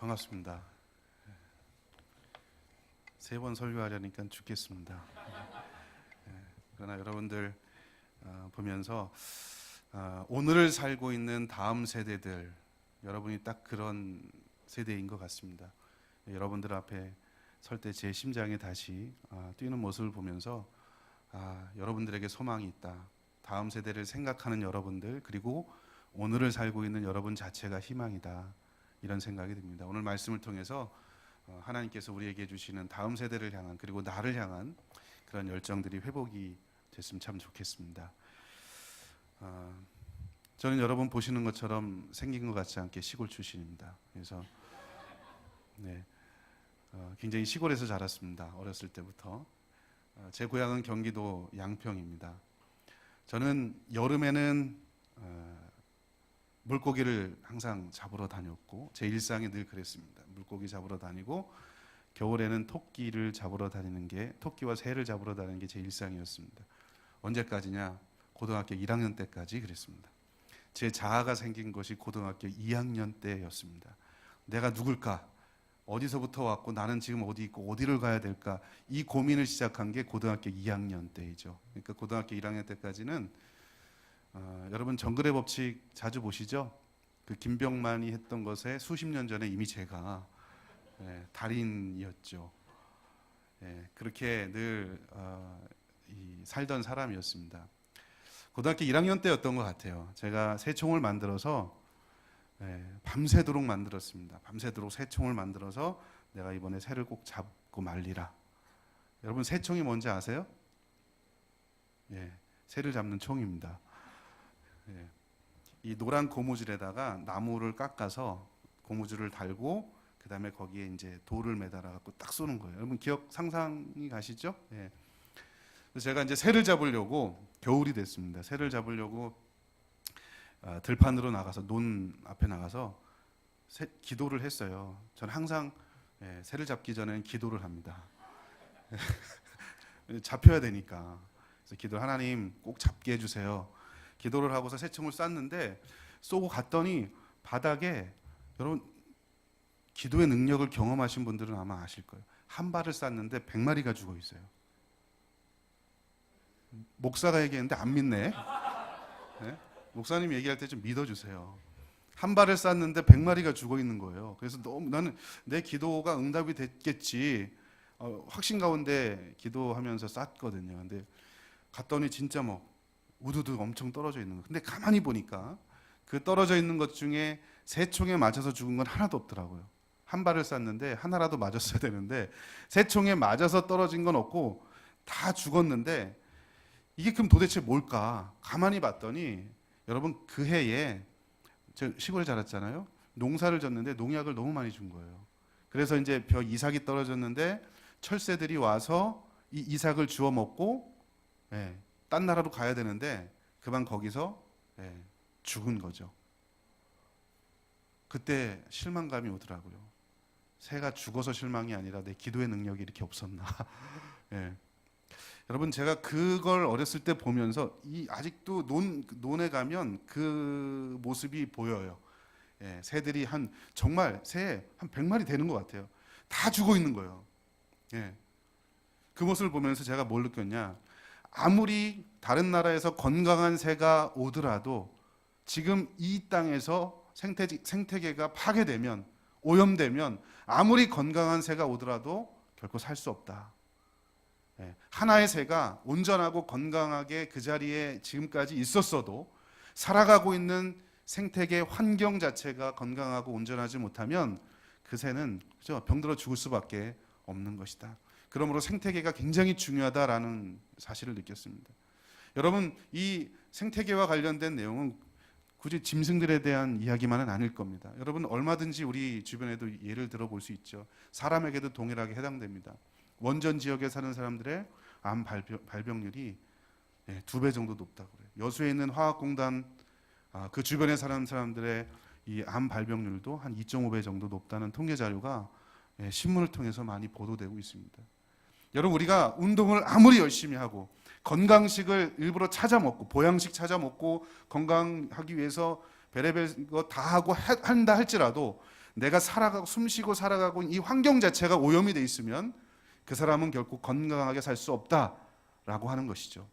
반갑습니다. 세 번 설교하려니까 죽겠습니다. 그러나 여러분들 보면서 오늘을 살고 있는 다음 세대들, 여러분이 딱 그런 세대인 것 같습니다. 여러분들 앞에 설 때 제 심장이 다시 뛰는 모습을 보면서 여러분들에게 소망이 있다. 다음 세대를 생각하는 여러분들, 그리고 오늘을 살고 있는 여러분 자체가 희망이다. 이런 생각이 듭니다. 오늘 말씀을 통해서 하나님께서 우리에게 주시는 다음 세대를 향한, 그리고 나를 향한 그런 열정들이 회복이 됐으면 참 좋겠습니다. 저는 여러분 보시는 것처럼 생긴 것 같지 않게 시골 출신입니다. 그래서 굉장히 시골에서 자랐습니다. 어렸을 때부터. 제 고향은 경기도 양평입니다. 저는 여름에는 물고기를 항상 잡으러 다녔고, 제 일상이 늘 그랬습니다. 물고기 잡으러 다니고, 겨울에는 토끼를 잡으러 다니는 게, 토끼와 새를 잡으러 다니는 게 제 일상이었습니다. 언제까지냐? 고등학교 1학년 때까지 그랬습니다. 제 자아가 생긴 것이 고등학교 2학년 때였습니다. 내가 누굴까? 어디서부터 왔고 나는 지금 어디 있고 어디를 가야 될까? 이 고민을 시작한 게 고등학교 2학년 때이죠. 그러니까 고등학교 1학년 때까지는 여러분 정글의 법칙 자주 보시죠? 그 김병만이 했던 것에 수십 년 전에 이미 제가 달인이었죠. 그렇게 늘 살던 사람이었습니다. 고등학교 1학년 때였던 것 같아요. 제가 새총을 만들어서 밤새도록 만들었습니다. 밤새도록 새총을 만들어서 내가 이번에 새를 꼭 잡고 말리라. 여러분 새총이 뭔지 아세요? 새를 잡는 총입니다. 이 노란 고무줄에다가 나무를 깎아서 고무줄을 달고 그 다음에 거기에 이제 돌을 매달아 갖고 딱 쏘는 거예요. 여러분 기억 상상이 가시죠? 그래서 제가 이제 새를 잡으려고, 겨울이 됐습니다. 새를 잡으려고 들판으로 나가서, 논 앞에 나가서 기도를 했어요. 저는 항상 새를 잡기 전에는 기도를 합니다. 잡혀야 되니까. 그래서 기도, 하나님 꼭 잡게 해주세요. 기도를 하고서 새총을 쐈는데, 쏘고 갔더니 바닥에, 여러분 기도의 능력을 경험하신 분들은 아마 아실 거예요. 한 발을 쐈는데 100마리가 죽어 있어요. 목사가 얘기했는데 안 믿네. 목사님 얘기할 때 좀 믿어주세요. 한 발을 쐈는데 100마리가 죽어 있는 거예요. 그래서 나는 내 기도가 응답이 됐겠지, 확신 가운데 기도하면서 쐈거든요. 근데 갔더니 진짜 우두둑 엄청 떨어져 있는 거예요. 근데 가만히 보니까 그 떨어져 있는 것 중에 새총에 맞아서 죽은 건 하나도 없더라고요. 한 발을 쐈는데 하나라도 맞았어야 되는데 새총에 맞아서 떨어진 건 없고 다 죽었는데, 이게 그럼 도대체 뭘까? 가만히 봤더니, 여러분 그 해에 저 시골에 자랐잖아요. 농사를 졌는데 농약을 너무 많이 준 거예요. 그래서 이제 이삭이 떨어졌는데 철새들이 와서 이 이삭을 주워 먹고 딴 나라로 가야 되는데 그만 거기서 죽은 거죠. 그때 실망감이 오더라고요. 새가 죽어서 실망이 아니라 내 기도의 능력이 이렇게 없었나. 여러분 제가 그걸 어렸을 때 보면서 아직도 논에 가면 그 모습이 보여요. 새들이 정말 새 한 100마리 되는 것 같아요. 다 죽어 있는 거예요. 그 모습을 보면서 제가 뭘 느꼈냐? 아무리 다른 나라에서 건강한 새가 오더라도 지금 이 땅에서 생태계가 파괴되면, 오염되면 아무리 건강한 새가 오더라도 결코 살 수 없다. 하나의 새가 온전하고 건강하게 그 자리에 지금까지 있었어도 살아가고 있는 생태계 환경 자체가 건강하고 온전하지 못하면 그 새는 병들어 죽을 수밖에 없는 것이다. 그러므로 생태계가 굉장히 중요하다라는 사실을 느꼈습니다. 여러분 이 생태계와 관련된 내용은 굳이 짐승들에 대한 이야기만은 아닐 겁니다. 여러분 얼마든지 우리 주변에도 예를 들어볼 수 있죠. 사람에게도 동일하게 해당됩니다. 원전 지역에 사는 사람들의 암 발병률이 2배 정도 높다고 그래요. 여수에 있는 화학공단 그 주변에 사는 사람들의 이 암 발병률도 한 2.5배 정도 높다는 통계 자료가 신문을 통해서 많이 보도되고 있습니다. 여러분 우리가 운동을 아무리 열심히 하고 건강식을 일부러 찾아 먹고 보양식 찾아 먹고 건강하기 위해서 별의별 거 다 하고 한다 할지라도 내가 살아가고 숨쉬고 살아가고 이 환경 자체가 오염이 돼 있으면 그 사람은 결국 건강하게 살 수 없다라고 하는 것이죠.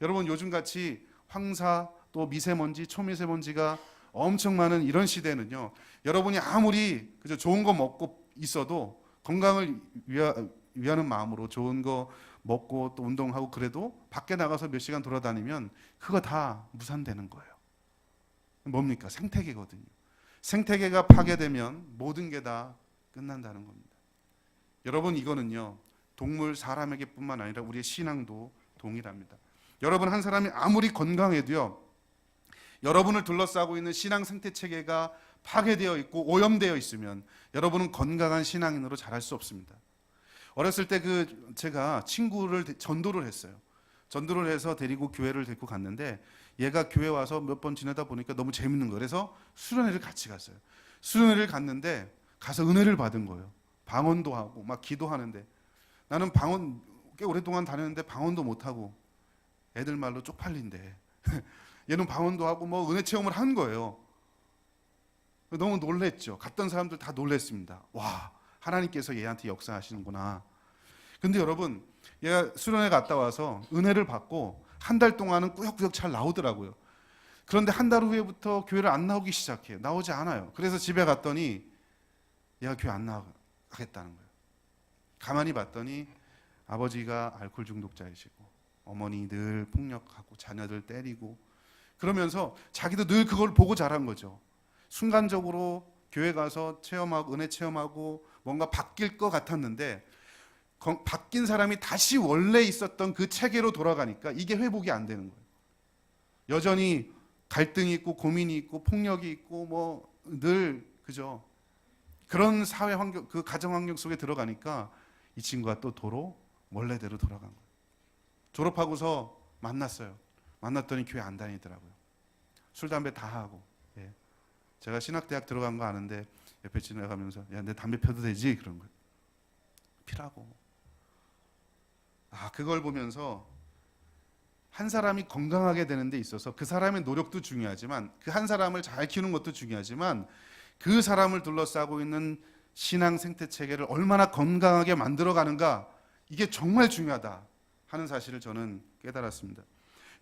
여러분 요즘같이 황사 또 미세먼지, 초미세먼지가 엄청 많은 이런 시대는요. 여러분이 아무리 그저 좋은 거 먹고 있어도 건강을 위하는 마음으로 좋은 거 먹고 또 운동하고 그래도 밖에 나가서 몇 시간 돌아다니면 그거 다 무산되는 거예요. 뭡니까? 생태계거든요. 생태계가 파괴되면 모든 게 다 끝난다는 겁니다. 여러분 이거는요. 동물, 사람에게뿐만 아니라 우리의 신앙도 동일합니다. 여러분 한 사람이 아무리 건강해도요. 여러분을 둘러싸고 있는 신앙 생태체계가 파괴되어 있고 오염되어 있으면 여러분은 건강한 신앙인으로 자랄 수 없습니다. 어렸을 때 제가 친구를 전도를 했어요. 전도를 해서 데리고 교회를 데리고 갔는데 얘가 교회 와서 몇 번 지내다 보니까 너무 재밌는 거예요. 그래서 수련회를 같이 갔어요. 수련회를 갔는데 가서 은혜를 받은 거예요. 방언도 하고 막 기도하는데 나는 방언 꽤 오랫동안 다녔는데 방언도 못하고 애들 말로 쪽팔린데 얘는 방언도 하고 뭐 은혜 체험을 한 거예요. 너무 놀랬죠. 갔던 사람들 다 놀랬습니다. 와, 하나님께서 얘한테 역사하시는구나. 근데 여러분, 얘가 수련회 갔다 와서 은혜를 받고 한 달 동안은 꾸역꾸역 잘 나오더라고요. 그런데 한 달 후에부터 교회를 안 나오기 시작해요. 나오지 않아요. 그래서 집에 갔더니 얘가 교회 안 나가겠다는 거예요. 가만히 봤더니 아버지가 알코올 중독자이시고 어머니 늘 폭력하고 자녀들 때리고 그러면서 자기도 늘 그걸 보고 자란 거죠. 순간적으로 교회 가서 체험하고 은혜 체험하고 뭔가 바뀔 것 같았는데 바뀐 사람이 다시 원래 있었던 그 체계로 돌아가니까 이게 회복이 안 되는 거예요. 여전히 갈등이 있고 고민이 있고 폭력이 있고 뭐 늘 그죠. 그런 사회 환경, 그 가정 환경 속에 들어가니까 이 친구가 또 도로 원래대로 돌아간 거예요. 졸업하고서 만났어요. 만났더니 교회 안 다니더라고요. 술 담배 다 하고. 예. 제가 신학대학 들어간 거 아는데 옆에 지나가면서 야, 내 담배 펴도 되지? 그런 거예요. 피라고. 그걸 보면서 한 사람이 건강하게 되는 데 있어서 그 사람의 노력도 중요하지만 그 한 사람을 잘 키우는 것도 중요하지만 그 사람을 둘러싸고 있는 신앙 생태 체계를 얼마나 건강하게 만들어 가는가 이게 정말 중요하다 하는 사실을 저는 깨달았습니다.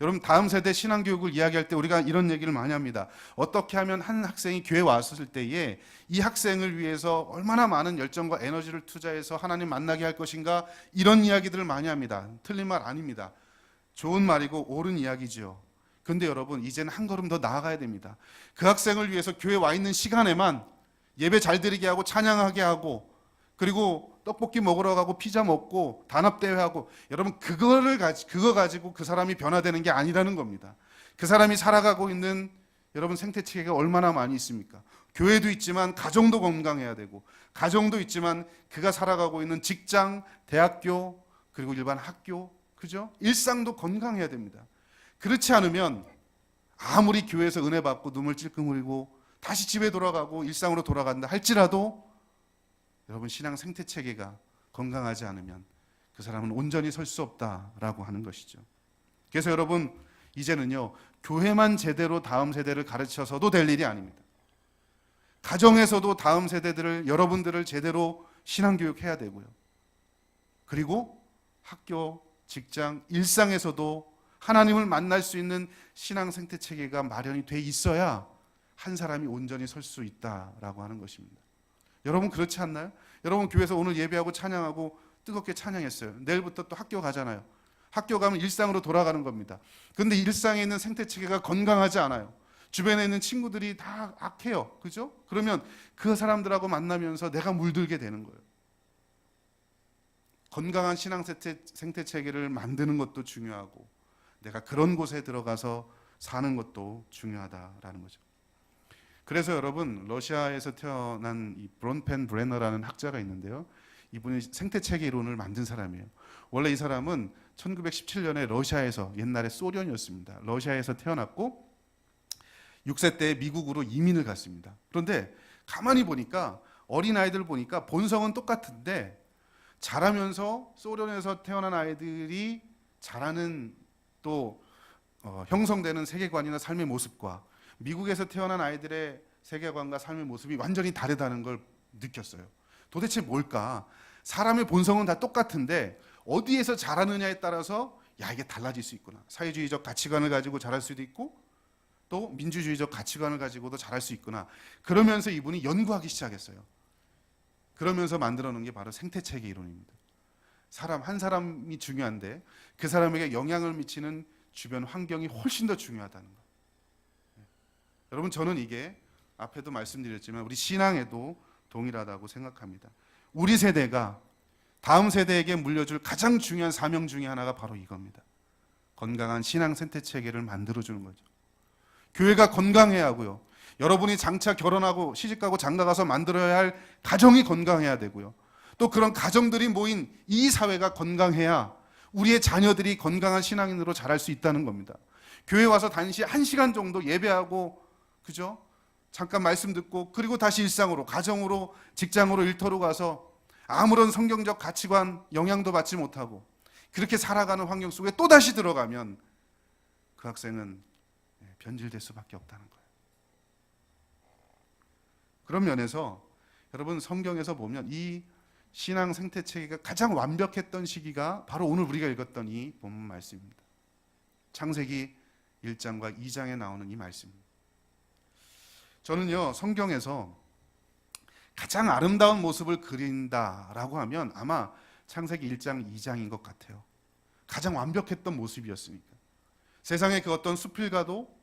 여러분 다음 세대 신앙 교육을 이야기할 때 우리가 이런 얘기를 많이 합니다. 어떻게 하면 한 학생이 교회 왔을 때에 이 학생을 위해서 얼마나 많은 열정과 에너지를 투자해서 하나님 만나게 할 것인가 이런 이야기들을 많이 합니다. 틀린 말 아닙니다. 좋은 말이고 옳은 이야기지요. 근데 여러분 이제는 한 걸음 더 나아가야 됩니다. 그 학생을 위해서 교회 와 있는 시간에만 예배 잘 드리게 하고 찬양하게 하고 그리고 떡볶이 먹으러 가고 피자 먹고 단합대회 하고 여러분 그거 가지고 그 사람이 변화되는 게 아니라는 겁니다. 그 사람이 살아가고 있는 여러분 생태체계가 얼마나 많이 있습니까? 교회도 있지만 가정도 건강해야 되고 가정도 있지만 그가 살아가고 있는 직장, 대학교 그리고 일반 학교 그죠? 일상도 건강해야 됩니다. 그렇지 않으면 아무리 교회에서 은혜 받고 눈물 찔끔 흘리고 다시 집에 돌아가고 일상으로 돌아간다 할지라도 여러분 신앙 생태체계가 건강하지 않으면 그 사람은 온전히 설 수 없다라고 하는 것이죠. 그래서 여러분 이제는요 교회만 제대로 다음 세대를 가르쳐서도 될 일이 아닙니다. 가정에서도 다음 세대들을 여러분들을 제대로 신앙교육해야 되고요. 그리고 학교, 직장, 일상에서도 하나님을 만날 수 있는 신앙 생태체계가 마련이 돼 있어야 한 사람이 온전히 설 수 있다라고 하는 것입니다. 여러분 그렇지 않나요? 여러분 교회에서 오늘 예배하고 찬양하고 뜨겁게 찬양했어요. 내일부터 또 학교 가잖아요. 학교 가면 일상으로 돌아가는 겁니다. 그런데 일상에 있는 생태체계가 건강하지 않아요. 주변에 있는 친구들이 다 악해요. 그죠? 그러면 그 사람들하고 만나면서 내가 물들게 되는 거예요. 건강한 신앙 생태체계를 만드는 것도 중요하고 내가 그런 곳에 들어가서 사는 것도 중요하다라는 거죠. 그래서 여러분 러시아에서 태어난 이 브론펜 브레너라는 학자가 있는데요. 이분이 생태체계 이론을 만든 사람이에요. 원래 이 사람은 1917년에 러시아에서 옛날에 소련이었습니다. 러시아에서 태어났고 6세 때 미국으로 이민을 갔습니다. 그런데 가만히 보니까 어린아이들 보니까 본성은 똑같은데 자라면서 소련에서 태어난 아이들이 자라는 또 형성되는 세계관이나 삶의 모습과 미국에서 태어난 아이들의 세계관과 삶의 모습이 완전히 다르다는 걸 느꼈어요. 도대체 뭘까? 사람의 본성은 다 똑같은데 어디에서 자라느냐에 따라서 야, 이게 달라질 수 있구나. 사회주의적 가치관을 가지고 자랄 수도 있고 또 민주주의적 가치관을 가지고도 자랄 수 있구나. 그러면서 이분이 연구하기 시작했어요. 그러면서 만들어 놓은 게 바로 생태체계 이론입니다. 사람 한 사람이 중요한데 그 사람에게 영향을 미치는 주변 환경이 훨씬 더 중요하다는 거. 여러분, 저는 이게 앞에도 말씀드렸지만 우리 신앙에도 동일하다고 생각합니다. 우리 세대가 다음 세대에게 물려줄 가장 중요한 사명 중에 하나가 바로 이겁니다. 건강한 신앙 생태체계를 만들어주는 거죠. 교회가 건강해야 하고요. 여러분이 장차 결혼하고 시집가고 장가가서 만들어야 할 가정이 건강해야 되고요. 또 그런 가정들이 모인 이 사회가 건강해야 우리의 자녀들이 건강한 신앙인으로 자랄 수 있다는 겁니다. 교회 와서 단시 1시간 정도 예배하고, 그죠? 잠깐 말씀 듣고 그리고 다시 일상으로, 가정으로, 직장으로, 일터로 가서 아무런 성경적 가치관 영향도 받지 못하고 그렇게 살아가는 환경 속에 또다시 들어가면 그 학생은 변질될 수밖에 없다는 거예요. 그런 면에서 여러분, 성경에서 보면 이 신앙 생태체계가 가장 완벽했던 시기가 바로 오늘 우리가 읽었던 이 본문 말씀입니다. 창세기 1장과 2장에 나오는 이 말씀입니다. 저는요, 성경에서 가장 아름다운 모습을 그린다라고 하면 아마 창세기 1장, 2장인 것 같아요. 가장 완벽했던 모습이었으니까. 세상의 그 어떤 수필가도,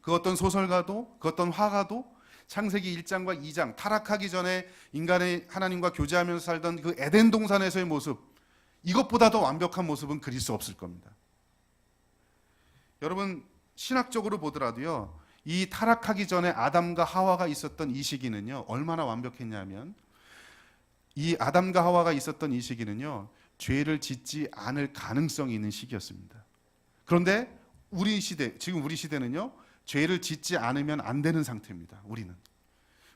그 어떤 소설가도, 그 어떤 화가도 창세기 1장과 2장, 타락하기 전에 인간의 하나님과 교제하면서 살던 그 에덴 동산에서의 모습, 이것보다 더 완벽한 모습은 그릴 수 없을 겁니다. 여러분, 신학적으로 보더라도요, 이 타락하기 전에 아담과 하와가 있었던 이 시기는요, 얼마나 완벽했냐면, 이 아담과 하와가 있었던 이 시기는요, 죄를 짓지 않을 가능성이 있는 시기였습니다. 그런데 우리 시대, 지금 우리 시대는요, 죄를 짓지 않으면 안 되는 상태입니다.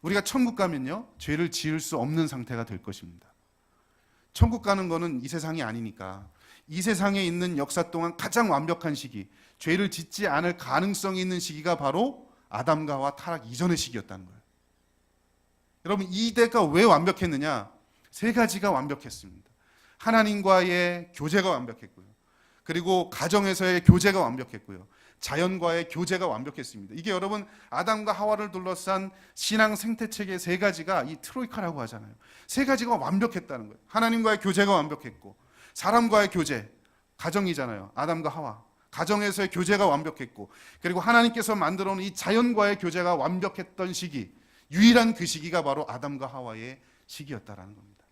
우리가 천국 가면요, 죄를 지을 수 없는 상태가 될 것입니다. 천국 가는 거는 이 세상이 아니니까 이 세상에 있는 역사 동안 가장 완벽한 시기, 죄를 짓지 않을 가능성이 있는 시기가 바로 아담과 하와 타락 이전의 시기였다는 거예요. 여러분, 이 때가 왜 완벽했느냐? 세 가지가 완벽했습니다. 하나님과의 교제가 완벽했고요. 그리고 가정에서의 교제가 완벽했고요. 자연과의 교제가 완벽했습니다. 이게 여러분, 아담과 하와를 둘러싼 신앙 생태체계 세 가지가 이 트로이카라고 하잖아요. 세 가지가 완벽했다는 거예요. 하나님과의 교제가 완벽했고, 사람과의 교제, 가정이잖아요. 아담과 하와. 가정에서의 교제가 완벽했고, 그리고 하나님께서 만들어 놓은 이 자연과의 교제가 완벽했던 시기, 유일한 그 시기가 바로 아담과 하와의 시기였다라는 겁니다.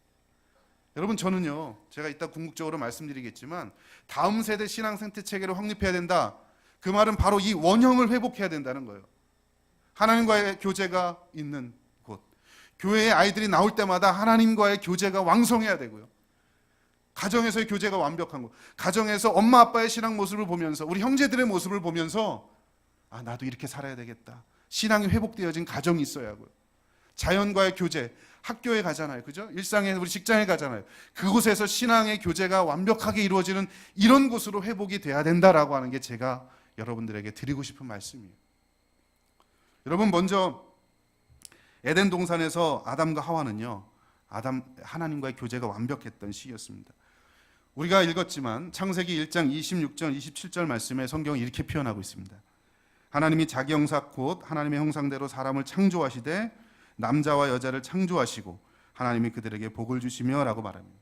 여러분, 저는요, 제가 이따 궁극적으로 말씀드리겠지만 다음 세대 신앙 생태체계를 확립해야 된다. 그 말은 바로 이 원형을 회복해야 된다는 거예요. 하나님과의 교제가 있는 곳, 교회에 아이들이 나올 때마다 하나님과의 교제가 왕성해야 되고요. 가정에서의 교제가 완벽한 것, 가정에서 엄마 아빠의 신앙 모습을 보면서, 우리 형제들의 모습을 보면서 아, 나도 이렇게 살아야 되겠다. 신앙이 회복되어진 가정이 있어야 하고요. 자연과의 교제, 학교에 가잖아요, 그죠? 일상에, 우리 직장에 가잖아요. 그곳에서 신앙의 교제가 완벽하게 이루어지는 이런 곳으로 회복이 돼야 된다라고 하는 게 제가 여러분들에게 드리고 싶은 말씀이에요. 여러분, 먼저 에덴 동산에서 아담과 하와는요, 하나님과의 교제가 완벽했던 시기였습니다. 우리가 읽었지만 창세기 1장 26절, 27절 말씀에 성경이 이렇게 표현하고 있습니다. 하나님이 자기 형사 곧 하나님의 형상대로 사람을 창조하시되 남자와 여자를 창조하시고 하나님이 그들에게 복을 주시며 라고 말합니다.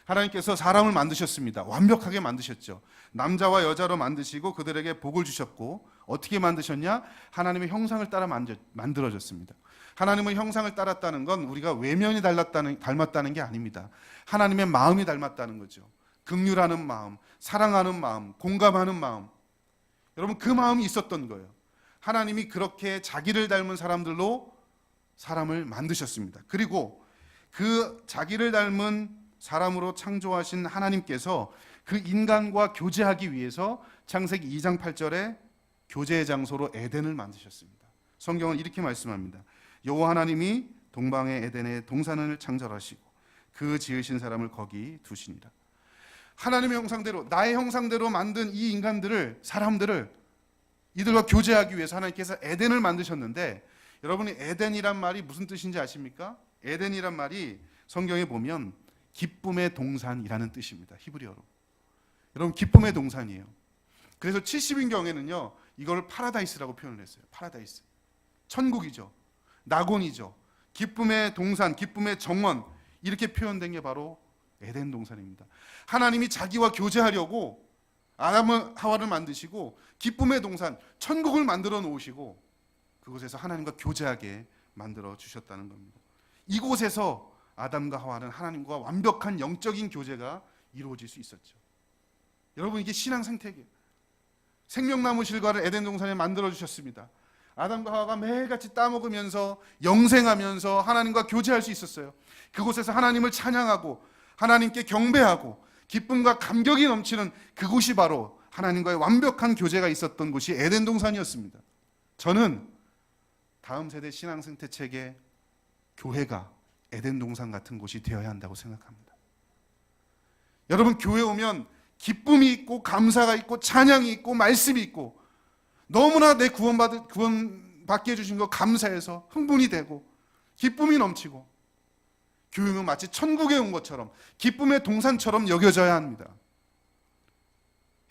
하나님께서 사람을 만드셨습니다. 완벽하게 만드셨죠. 남자와 여자로 만드시고 그들에게 복을 주셨고, 어떻게 만드셨냐? 하나님의 형상을 따라 만들어졌습니다. 하나님의 형상을 따랐다는 건 우리가 외면이 닮았다는 게 아닙니다. 하나님의 마음이 닮았다는 거죠. 긍휼하는 마음, 사랑하는 마음, 공감하는 마음. 여러분, 그 마음이 있었던 거예요. 하나님이 그렇게 자기를 닮은 사람들로 사람을 만드셨습니다. 그리고 그 자기를 닮은 사람으로 창조하신 하나님께서 그 인간과 교제하기 위해서 창세기 2장 8절에 교제의 장소로 에덴을 만드셨습니다. 성경은 이렇게 말씀합니다. 여호와 하나님이 동방의 에덴에 동산을 창설하시고 그 지으신 사람을 거기 두시니라. 하나님의 형상대로, 나의 형상대로 만든 이 인간들을, 사람들을 이들과 교제하기 위해서 하나님께서 에덴을 만드셨는데, 여러분이 에덴이란 말이 무슨 뜻인지 아십니까? 에덴이란 말이 성경에 보면 기쁨의 동산이라는 뜻입니다. 히브리어로. 여러분, 기쁨의 동산이에요. 그래서 70인경에는요 이걸 파라다이스라고 표현을 했어요. 파라다이스, 천국이죠, 낙원이죠, 기쁨의 동산, 기쁨의 정원, 이렇게 표현된 게 바로 에덴 동산입니다. 하나님이 자기와 교제하려고 아담과 하와를 만드시고 기쁨의 동산, 천국을 만들어 놓으시고 그곳에서 하나님과 교제하게 만들어 주셨다는 겁니다. 이곳에서 아담과 하와는 하나님과 완벽한 영적인 교제가 이루어질 수 있었죠. 여러분, 이게 신앙 생태계예요. 생명나무 실과를 에덴 동산에 만들어 주셨습니다. 아담과 하와가 매일같이 따먹으면서 영생하면서 하나님과 교제할 수 있었어요. 그곳에서 하나님을 찬양하고 하나님께 경배하고 기쁨과 감격이 넘치는 그곳이 바로 하나님과의 완벽한 교제가 있었던 곳이 에덴 동산이었습니다. 저는 다음 세대 신앙 생태체계 교회가 에덴 동산 같은 곳이 되어야 한다고 생각합니다. 여러분, 교회 오면 기쁨이 있고 감사가 있고 찬양이 있고 말씀이 있고 너무나 내 구원받게 해주신 거 감사해서 흥분이 되고 기쁨이 넘치고 교회는 마치 천국에 온 것처럼 기쁨의 동산처럼 여겨져야 합니다.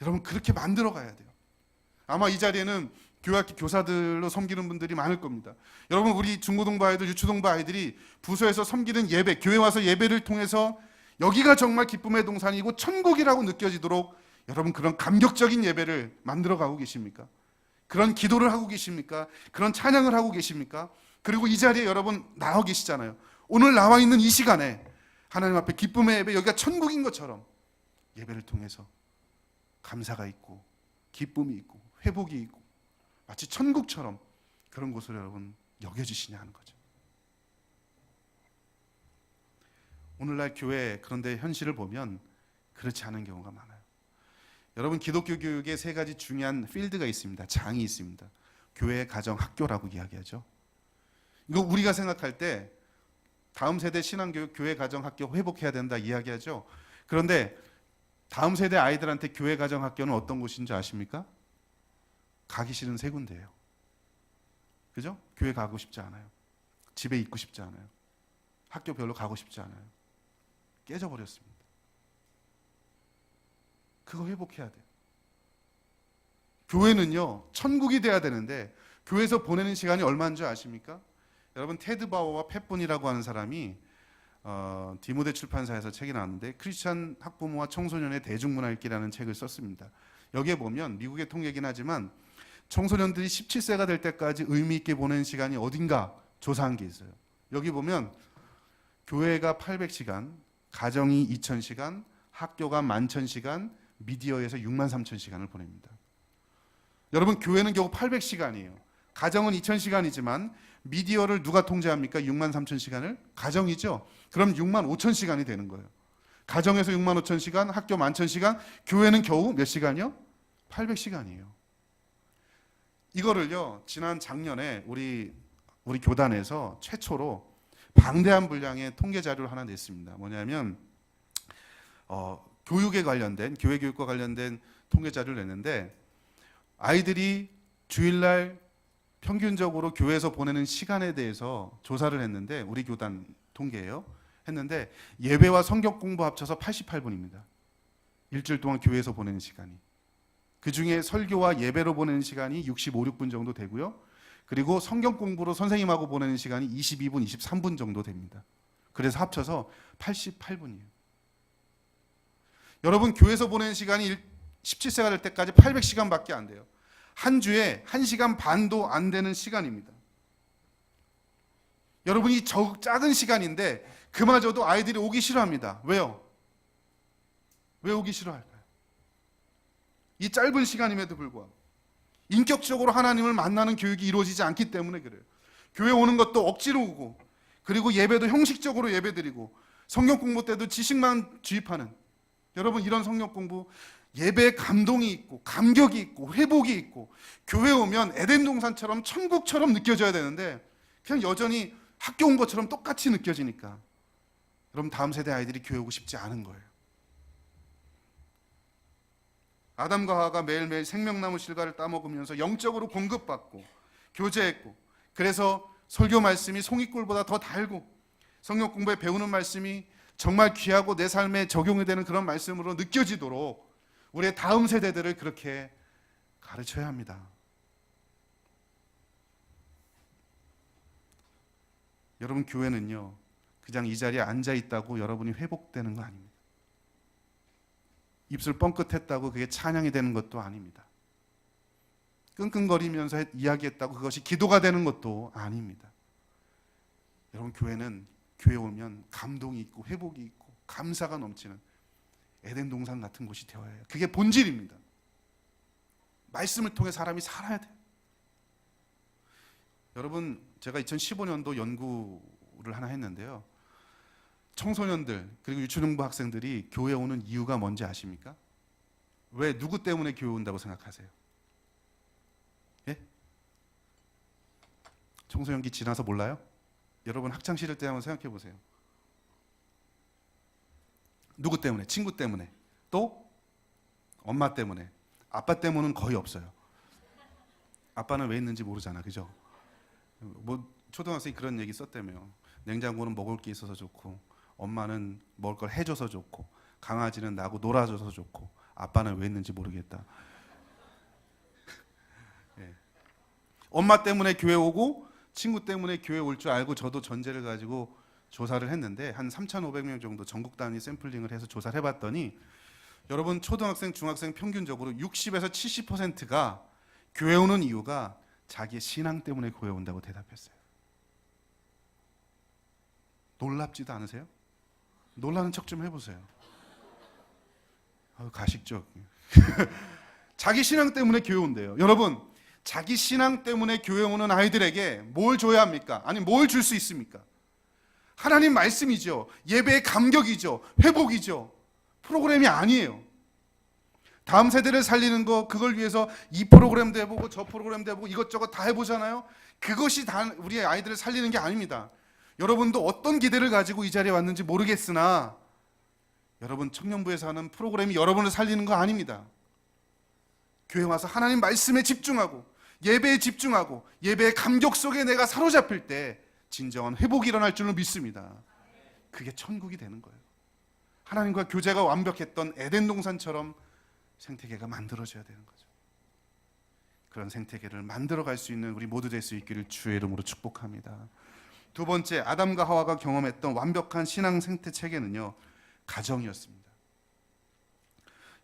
여러분, 그렇게 만들어 가야 돼요. 아마 이 자리에는 교회학교 교사들로 섬기는 분들이 많을 겁니다. 여러분, 우리 중고등부 아이들, 유초등부 아이들이 부서에서 섬기는 예배, 교회 와서 예배를 통해서 여기가 정말 기쁨의 동산이고 천국이라고 느껴지도록 여러분 그런 감격적인 예배를 만들어 가고 계십니까? 그런 기도를 하고 계십니까? 그런 찬양을 하고 계십니까? 그리고 이 자리에 여러분 나와 계시잖아요. 오늘 나와 있는 이 시간에 하나님 앞에 기쁨의 예배, 여기가 천국인 것처럼 예배를 통해서 감사가 있고 기쁨이 있고 회복이 있고 마치 천국처럼 그런 곳으로 여러분 여겨지시냐 하는 거죠. 오늘날 교회, 그런데 현실을 보면 그렇지 않은 경우가 많아요. 여러분, 기독교 교육에 세 가지 중요한 필드가 있습니다. 장이 있습니다. 교회, 가정, 학교라고 이야기하죠. 이거 우리가 생각할 때 다음 세대 신앙교육, 교회, 가정, 학교 회복해야 된다 이야기하죠. 그런데 다음 세대 아이들한테 교회, 가정, 학교는 어떤 곳인 줄 아십니까? 가기 싫은 세 군데예요. 그죠? 교회 가고 싶지 않아요. 집에 있고 싶지 않아요. 학교 별로 가고 싶지 않아요. 깨져버렸습니다. 그거 회복해야 돼요. 교회는요 천국이 돼야 되는데 교회에서 보내는 시간이 얼마인 줄 아십니까? 여러분, 테드 바워와 팻분이라고 하는 사람이 디모데 출판사에서 책이 나왔는데 크리스찬 학부모와 청소년의 대중문화 읽기라는 책을 썼습니다. 여기에 보면 미국의 통계긴 하지만 청소년들이 17세가 될 때까지 의미 있게 보내는 시간이 어딘가 조사한 게 있어요. 여기 보면 교회가 800시간, 가정이 2000시간, 학교가 11,000시간, 미디어에서 63,000시간을 보냅니다. 여러분, 교회는 겨우 800시간이에요. 가정은 2000시간이지만 미디어를 누가 통제합니까? 63,000시간을? 가정이죠. 그럼 65,000시간이 되는 거예요. 가정에서 65,000시간, 학교 11,000시간, 교회는 겨우 몇 시간이요? 800시간이에요. 이거를요 지난 작년에 우리 교단에서 최초로 방대한 분량의 통계 자료를 하나 냈습니다. 뭐냐면 교육에 관련된, 교회 교육과 관련된 통계 자료를 냈는데, 아이들이 주일날 평균적으로 교회에서 보내는 시간에 대해서 조사를 했는데, 우리 교단 통계예요. 했는데 예배와 성경 공부 합쳐서 88분입니다. 일주일 동안 교회에서 보내는 시간이. 그 중에 설교와 예배로 보내는 시간이 65, 6분 정도 되고요. 그리고 성경 공부로 선생님하고 보내는 시간이 22분, 23분 정도 됩니다. 그래서 합쳐서 88분이에요. 여러분, 교회에서 보내는 시간이 17세가 될 때까지 800시간밖에 안 돼요. 한 주에 1시간 반도 안 되는 시간입니다. 여러분이 작은 시간인데 그마저도 아이들이 오기 싫어합니다. 왜요? 왜 오기 싫어할까요? 이 짧은 시간임에도 불구하고 인격적으로 하나님을 만나는 교육이 이루어지지 않기 때문에 그래요. 교회 오는 것도 억지로 오고, 그리고 예배도 형식적으로 예배드리고, 성경 공부 때도 지식만 주입하는, 여러분 이런 성경 공부, 예배에 감동이 있고 감격이 있고 회복이 있고 교회 오면 에덴 동산처럼 천국처럼 느껴져야 되는데 그냥 여전히 학교 온 것처럼 똑같이 느껴지니까 여러분 다음 세대 아이들이 교회 오고 싶지 않은 거예요. 아담과 하와가 매일매일 생명나무 실과를 따먹으면서 영적으로 공급받고 교제했고, 그래서 설교 말씀이 송이꿀보다 더 달고 성경 공부에 배우는 말씀이 정말 귀하고 내 삶에 적용이 되는 그런 말씀으로 느껴지도록 우리의 다음 세대들을 그렇게 가르쳐야 합니다. 여러분, 교회는요, 그냥 이 자리에 앉아 있다고 여러분이 회복되는 거 아닙니다. 입술 뻥끗했다고 그게 찬양이 되는 것도 아닙니다. 끙끙거리면서 이야기했다고 그것이 기도가 되는 것도 아닙니다. 여러분, 교회는 교회 오면 감동이 있고 회복이 있고 감사가 넘치는 에덴 동산 같은 곳이 되어야 해요. 그게 본질입니다. 말씀을 통해 사람이 살아야 돼요. 여러분, 제가 2015년도 연구를 하나 했는데요. 청소년들 그리고 유치원부 학생들이 교회 오는 이유가 뭔지 아십니까? 왜, 누구 때문에 교회 온다고 생각하세요? 예? 청소년기 지나서 몰라요? 여러분, 학창시절 때 한번 생각해 보세요. 누구 때문에? 친구 때문에. 또 엄마 때문에. 아빠 때문은 거의 없어요. 아빠는 왜 있는지 모르잖아, 그죠? 뭐 초등학생이 그런 얘기 썼다며. 냉장고는 먹을 게 있어서 좋고, 엄마는 먹을 걸 해줘서 좋고, 강아지는 나하고 놀아줘서 좋고, 아빠는 왜 있는지 모르겠다. 예. 엄마 때문에 교회 오고 친구 때문에 교회 올 줄 알고 저도 전제를 가지고 조사를 했는데 한 3,500명 정도 전국 단위 샘플링을 해서 조사를 해봤더니, 여러분, 초등학생, 중학생 평균적으로 60에서 70%가 교회 오는 이유가 자기의 신앙 때문에 교회 온다고 대답했어요. 놀랍지도 않으세요? 놀라는 척 좀 해보세요. 가식적. 자기 신앙 때문에 교회 온대요. 여러분, 자기 신앙 때문에 교회 오는 아이들에게 뭘 줘야 합니까? 아니, 뭘 줄 수 있습니까? 하나님 말씀이죠. 예배의 감격이죠. 회복이죠. 프로그램이 아니에요. 다음 세대를 살리는 거, 그걸 위해서 이 프로그램도 해보고 저 프로그램도 해보고 이것저것 다 해보잖아요. 그것이 다 우리의 아이들을 살리는 게 아닙니다. 여러분도 어떤 기대를 가지고 이 자리에 왔는지 모르겠으나 여러분, 청년부에서 하는 프로그램이 여러분을 살리는 거 아닙니다. 교회 와서 하나님 말씀에 집중하고 예배에 집중하고 예배의 감격 속에 내가 사로잡힐 때 진정한 회복이 일어날 줄로 믿습니다. 그게 천국이 되는 거예요. 하나님과 교제가 완벽했던 에덴 동산처럼 생태계가 만들어져야 되는 거죠. 그런 생태계를 만들어갈 수 있는 우리 모두 될 수 있기를 주의 이름으로 축복합니다. 두 번째, 아담과 하와가 경험했던 완벽한 신앙 생태 체계는요, 가정이었습니다.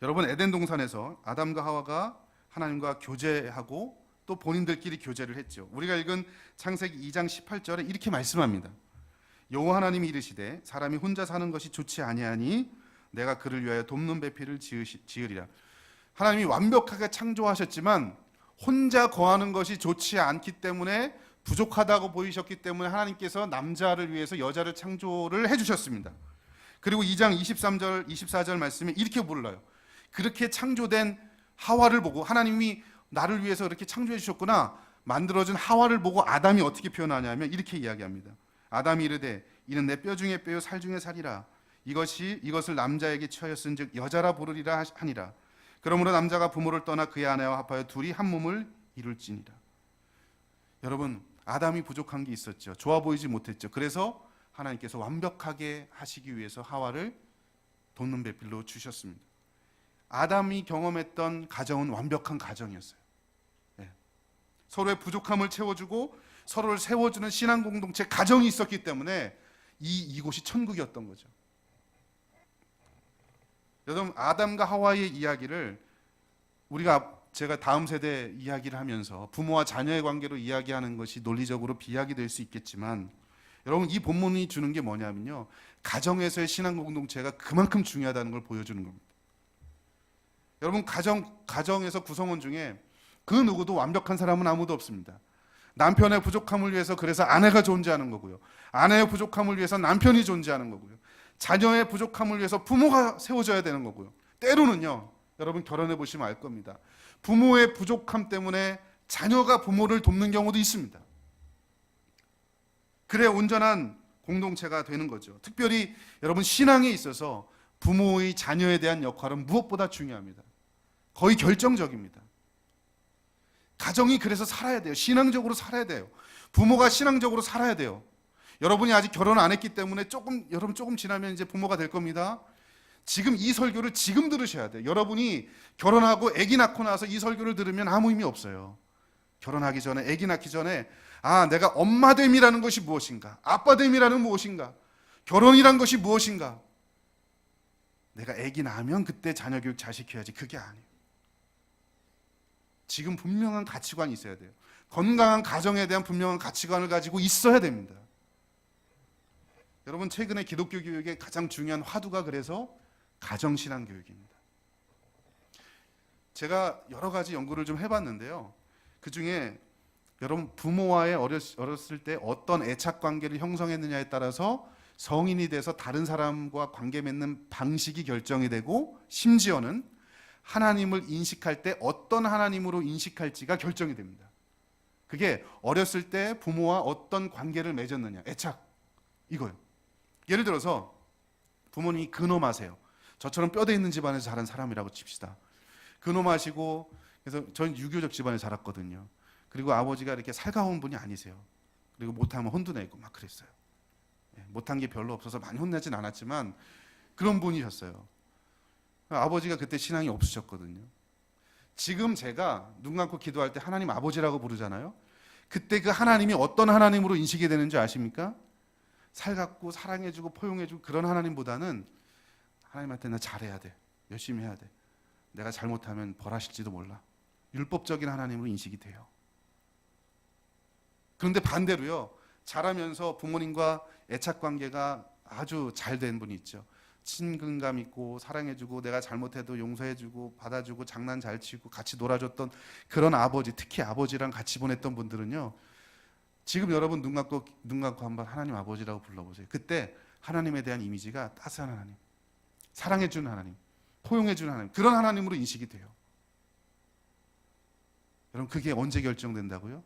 여러분, 에덴 동산에서 아담과 하와가 하나님과 교제하고 또 본인들끼리 교제를 했죠. 우리가 읽은 창세기 2장 18절에 이렇게 말씀합니다. 여호와 하나님이 이르시되 사람이 혼자 사는 것이 좋지 아니하니 내가 그를 위하여 돕는 배필을 지으리라. 하나님이 완벽하게 창조하셨지만 혼자 거하는 것이 좋지 않기 때문에, 부족하다고 보이셨기 때문에 하나님께서 남자를 위해서 여자를 창조를 해주셨습니다. 그리고 2장 23절 24절 말씀에 이렇게 불러요. 그렇게 창조된 하와를 보고, 하나님이 나를 위해서 그렇게 창조해 주셨구나, 만들어준 하와를 보고 아담이 어떻게 표현하냐면 이렇게 이야기합니다. 아담이 이르되 이는 내 뼈 중에 뼈요 살 중에 살이라. 이것을 남자에게 취하였은즉 여자라 부르리라 하니라. 그러므로 남자가 부모를 떠나 그의 아내와 합하여 둘이 한 몸을 이룰지니라. 여러분, 아담이 부족한 게 있었죠. 좋아 보이지 못했죠. 그래서 하나님께서 완벽하게 하시기 위해서 하와를 돕는 배필로 주셨습니다. 아담이 경험했던 가정은 완벽한 가정이었어요. 네. 서로의 부족함을 채워주고 서로를 세워주는 신앙 공동체, 가정이 있었기 때문에 이곳이 천국이었던 거죠. 여러분, 아담과 하와의 이야기를 제가 다음 세대 이야기를 하면서 부모와 자녀의 관계로 이야기하는 것이 논리적으로 비약이 될 수 있겠지만, 여러분, 이 본문이 주는 게 뭐냐면요, 가정에서의 신앙 공동체가 그만큼 중요하다는 걸 보여주는 겁니다. 여러분, 가정에서 구성원 중에 그 누구도 완벽한 사람은 아무도 없습니다. 남편의 부족함을 위해서 그래서 아내가 존재하는 거고요, 아내의 부족함을 위해서 남편이 존재하는 거고요, 자녀의 부족함을 위해서 부모가 세워져야 되는 거고요. 때로는요, 여러분 결혼해 보시면 알 겁니다. 부모의 부족함 때문에 자녀가 부모를 돕는 경우도 있습니다. 그래 온전한 공동체가 되는 거죠. 특별히 여러분, 신앙에 있어서 부모의 자녀에 대한 역할은 무엇보다 중요합니다. 거의 결정적입니다. 가정이 그래서 살아야 돼요. 신앙적으로 살아야 돼요. 부모가 신앙적으로 살아야 돼요. 여러분이 아직 결혼 안 했기 때문에 여러분 조금 지나면 이제 부모가 될 겁니다. 지금 이 설교를 지금 들으셔야 돼요. 여러분이 결혼하고 아기 낳고 나서 이 설교를 들으면 아무 의미 없어요. 결혼하기 전에, 아기 낳기 전에 내가 엄마됨이라는 것이 무엇인가? 아빠됨이라는 무엇인가? 결혼이란 것이 무엇인가? 내가 아기 낳으면 그때 자녀 교육 잘 시켜야지. 그게 아니에요. 지금 분명한 가치관이 있어야 돼요. 건강한 가정에 대한 분명한 가치관을 가지고 있어야 됩니다. 여러분, 최근에 기독교 교육의 가장 중요한 화두가 그래서 가정신앙 교육입니다. 제가 여러 가지 연구를 좀 해봤는데요. 그 중에 여러분 부모와의 어렸을 때 어떤 애착 관계를 형성했느냐에 따라서 성인이 돼서 다른 사람과 관계 맺는 방식이 결정이 되고, 심지어는 하나님을 인식할 때 어떤 하나님으로 인식할지가 결정이 됩니다. 그게 어렸을 때 부모와 어떤 관계를 맺었느냐, 애착, 이거요. 예를 들어서 부모님이 근엄하세요. 저처럼 뼈대 있는 집안에서 자란 사람이라고 칩시다. 근엄하시고, 그래서 저는 유교적 집안에 자랐거든요. 그리고 아버지가 이렇게 살가운 분이 아니세요. 그리고 못하면 혼도 내고 막 그랬어요. 못한 게 별로 없어서 많이 혼내진 않았지만 그런 분이셨어요. 아버지가 그때 신앙이 없으셨거든요. 지금 제가 눈 감고 기도할 때 하나님 아버지라고 부르잖아요. 그때 그 하나님이 어떤 하나님으로 인식이 되는지 아십니까? 살갑고 사랑해주고 포용해주고 그런 하나님보다는 하나님한테 나 잘해야 돼, 열심히 해야 돼, 내가 잘못하면 벌하실지도 몰라, 율법적인 하나님으로 인식이 돼요. 그런데 반대로요, 자라면서 부모님과 애착관계가 아주 잘 된 분이 있죠. 친근감 있고 사랑해주고 내가 잘못해도 용서해주고 받아주고 장난 잘 치고 같이 놀아줬던 그런 아버지, 특히 아버지랑 같이 보냈던 분들은요, 지금 여러분 눈 감고 한번 하나님 아버지라고 불러보세요. 그때 하나님에 대한 이미지가 따스한 하나님, 사랑해주는 하나님, 포용해주는 하나님, 그런 하나님으로 인식이 돼요. 여러분, 그게 언제 결정된다고요?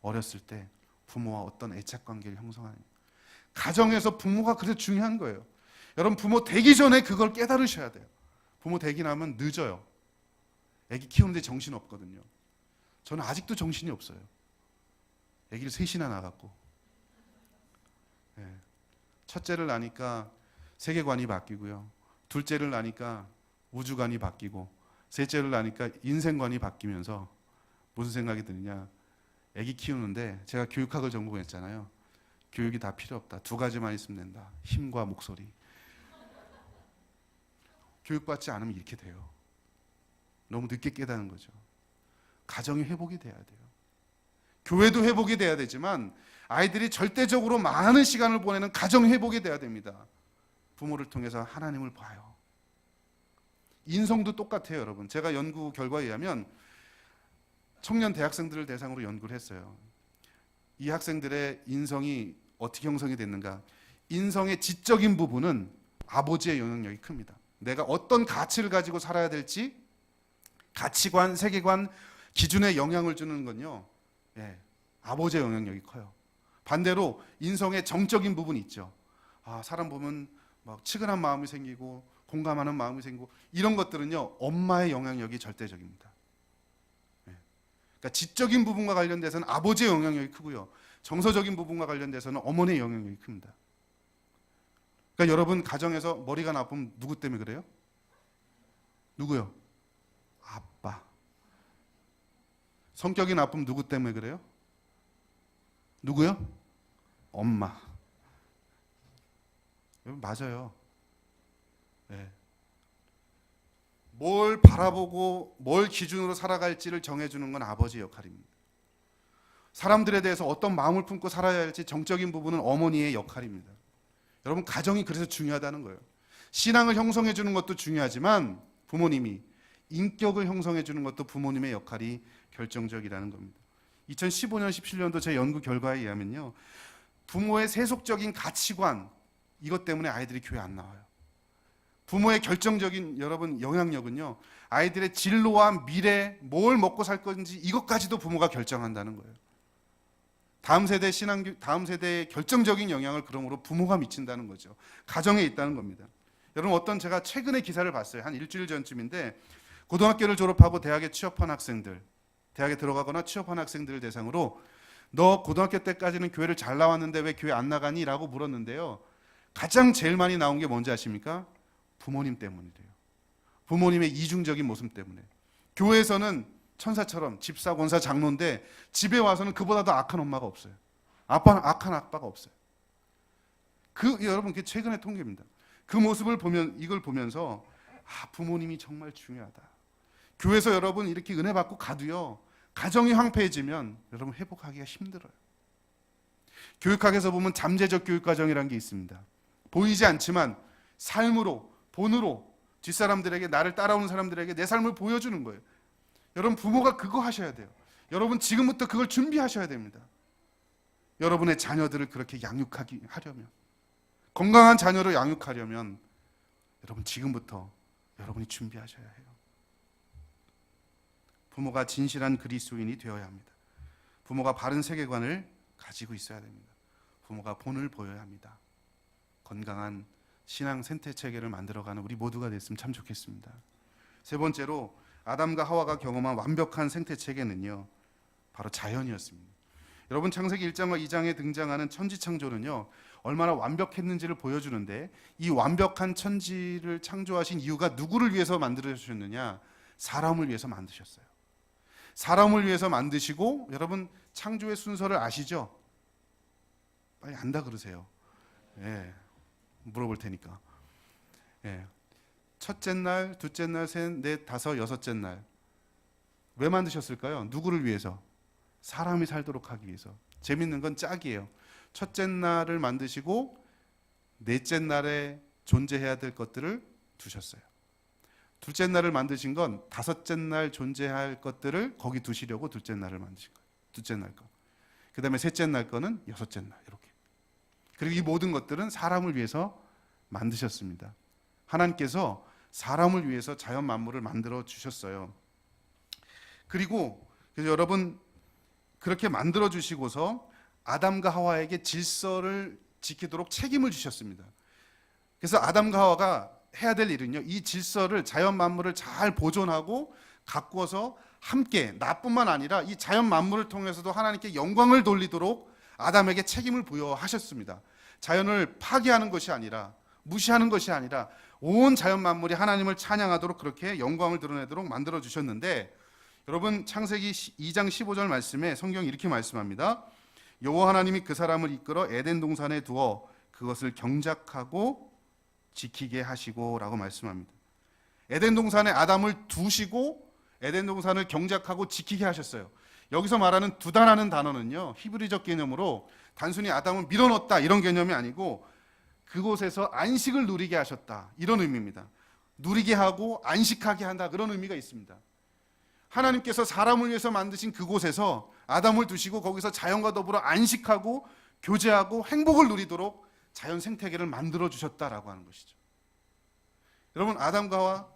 어렸을 때 부모와 어떤 애착관계를 형성하는, 가정에서 부모가 그래서 중요한 거예요. 여러분, 부모 되기 전에 그걸 깨달으셔야 돼요. 부모 되기 나면 늦어요. 아기 키우는데 정신 없거든요. 저는 아직도 정신이 없어요. 아기를 셋이나 낳았고, 첫째를 낳으니까 세계관이 바뀌고요, 둘째를 낳으니까 우주관이 바뀌고, 셋째를 낳으니까 인생관이 바뀌면서 무슨 생각이 드느냐, 아기 키우는데 제가 교육학을 전공했잖아요. 교육이 다 필요 없다, 두 가지만 있으면 된다, 힘과 목소리. 교육받지 않으면 이렇게 돼요. 너무 늦게 깨닫는 거죠. 가정이 회복이 돼야 돼요. 교회도 회복이 돼야 되지만 아이들이 절대적으로 많은 시간을 보내는 가정 회복이 돼야 됩니다. 부모를 통해서 하나님을 봐요. 인성도 똑같아요, 여러분. 제가 연구 결과에 의하면 청년 대학생들을 대상으로 연구를 했어요. 이 학생들의 인성이 어떻게 형성이 됐는가? 인성의 지적인 부분은 아버지의 영향력이 큽니다. 내가 어떤 가치를 가지고 살아야 될지, 가치관, 세계관, 기준에 영향을 주는 건요, 아버지의 영향력이 커요. 반대로 인성의 정적인 부분이 있죠. 사람 보면 막 측은한 마음이 생기고 공감하는 마음이 생기고, 이런 것들은요, 엄마의 영향력이 절대적입니다. 그러니까 지적인 부분과 관련돼서는 아버지의 영향력이 크고요, 정서적인 부분과 관련돼서는 어머니의 영향력이 큽니다. 그러니까 여러분, 가정에서 머리가 나쁘면 누구 때문에 그래요? 누구요? 아빠. 성격이 나쁘면 누구 때문에 그래요? 누구요? 엄마. 여러분, 맞아요. 뭘 바라보고 뭘 기준으로 살아갈지를 정해주는 건 아버지의 역할입니다. 사람들에 대해서 어떤 마음을 품고 살아야 할지 정적인 부분은 어머니의 역할입니다. 여러분, 가정이 그래서 중요하다는 거예요. 신앙을 형성해 주는 것도 중요하지만 부모님이 인격을 형성해 주는 것도 부모님의 역할이 결정적이라는 겁니다. 2015년, 17년도 제 연구 결과에 의하면요, 부모의 세속적인 가치관, 이것 때문에 아이들이 교회 안 나와요. 부모의 결정적인 여러분 영향력은요, 아이들의 진로와 미래, 뭘 먹고 살 건지 이것까지도 부모가 결정한다는 거예요. 다음 세대의 결정적인 영향을 그러므로 부모가 미친다는 거죠. 가정에 있다는 겁니다. 여러분, 제가 최근에 기사를 봤어요. 한 일주일 전쯤인데, 고등학교를 졸업하고 대학에 취업한 학생들, 대학에 들어가거나 취업한 학생들을 대상으로 너 고등학교 때까지는 교회를 잘 나왔는데 왜 교회 안 나가니? 라고 물었는데요. 가장 제일 많이 나온 게 뭔지 아십니까? 부모님 때문이래요. 부모님의 이중적인 모습 때문에. 교회에서는 천사처럼 집사, 권사, 장로인데 집에 와서는 그보다 더 악한 엄마가 없어요. 악한 아빠가 없어요. 여러분, 그게 최근의 통계입니다. 그 모습을 보면, 이걸 보면서 부모님이 정말 중요하다. 교회에서 여러분 이렇게 은혜 받고 가도요, 가정이 황폐해지면 여러분 회복하기가 힘들어요. 교육학에서 보면 잠재적 교육과정이라는 게 있습니다. 보이지 않지만 삶으로, 본으로 뒷사람들에게, 나를 따라오는 사람들에게 내 삶을 보여주는 거예요. 여러분, 부모가 그거 하셔야 돼요. 여러분 지금부터 그걸 준비하셔야 됩니다. 여러분의 자녀들을 그렇게 하려면, 건강한 자녀로 양육하려면 여러분 지금부터 여러분이 준비하셔야 해요. 부모가 진실한 그리스도인이 되어야 합니다. 부모가 바른 세계관을 가지고 있어야 됩니다. 부모가 본을 보여야 합니다. 건강한 신앙 생태 체계를 만들어가는 우리 모두가 됐으면 참 좋겠습니다. 세 번째로 아담과 하와가 경험한 완벽한 생태 체계는요, 바로 자연이었습니다. 여러분, 창세기 1장과 2장에 등장하는 천지 창조는요, 얼마나 완벽했는지를 보여주는데, 이 완벽한 천지를 창조하신 이유가 누구를 위해서 만들어주셨느냐? 사람을 위해서 만드셨어요. 사람을 위해서 만드시고, 여러분 창조의 순서를 아시죠? 빨리 안다 그러세요. 예, 물어볼 테니까. 예, 첫째 날, 둘째 날, 셋, 넷, 다섯, 여섯째 날. 왜 만드셨을까요? 누구를 위해서? 사람이 살도록 하기 위해서. 재밌는 건 짝이에요. 첫째 날을 만드시고 넷째 날에 존재해야 될 것들을 두셨어요. 둘째 날을 만드신 건 다섯째 날 존재할 것들을 거기 두시려고 둘째 날을 만드신 거예요. 둘째 날 거. 그 다음에 셋째 날 거는 여섯째 날, 이렇게. 그리고 이 모든 것들은 사람을 위해서 만드셨습니다. 하나님께서 사람을 위해서 자연 만물을 만들어 주셨어요. 그리고 그래서 여러분, 그렇게 만들어 주시고서 아담과 하와에게 질서를 지키도록 책임을 주셨습니다. 그래서 아담과 하와가 해야 될 일은요, 이 질서를, 자연 만물을 잘 보존하고 가꾸어서 함께, 나뿐만 아니라 이 자연 만물을 통해서도 하나님께 영광을 돌리도록 아담에게 책임을 부여하셨습니다. 자연을 파괴하는 것이 아니라, 무시하는 것이 아니라 온 자연 만물이 하나님을 찬양하도록 그렇게 영광을 드러내도록 만들어 주셨는데, 여러분 창세기 2장 15절 말씀에 성경이 이렇게 말씀합니다. 여호와 하나님이 그 사람을 이끌어 에덴 동산에 두어 그것을 경작하고 지키게 하시고 라고 말씀합니다. 에덴 동산에 아담을 두시고 에덴 동산을 경작하고 지키게 하셨어요. 여기서 말하는 두다라는 단어는요, 히브리적 개념으로 단순히 아담을 밀어넣었다 이런 개념이 아니고 그곳에서 안식을 누리게 하셨다, 이런 의미입니다. 누리게 하고 안식하게 한다, 그런 의미가 있습니다. 하나님께서 사람을 위해서 만드신 그곳에서 아담을 두시고 거기서 자연과 더불어 안식하고 교제하고 행복을 누리도록 자연 생태계를 만들어 주셨다라고 하는 것이죠. 여러분, 아담과 하와,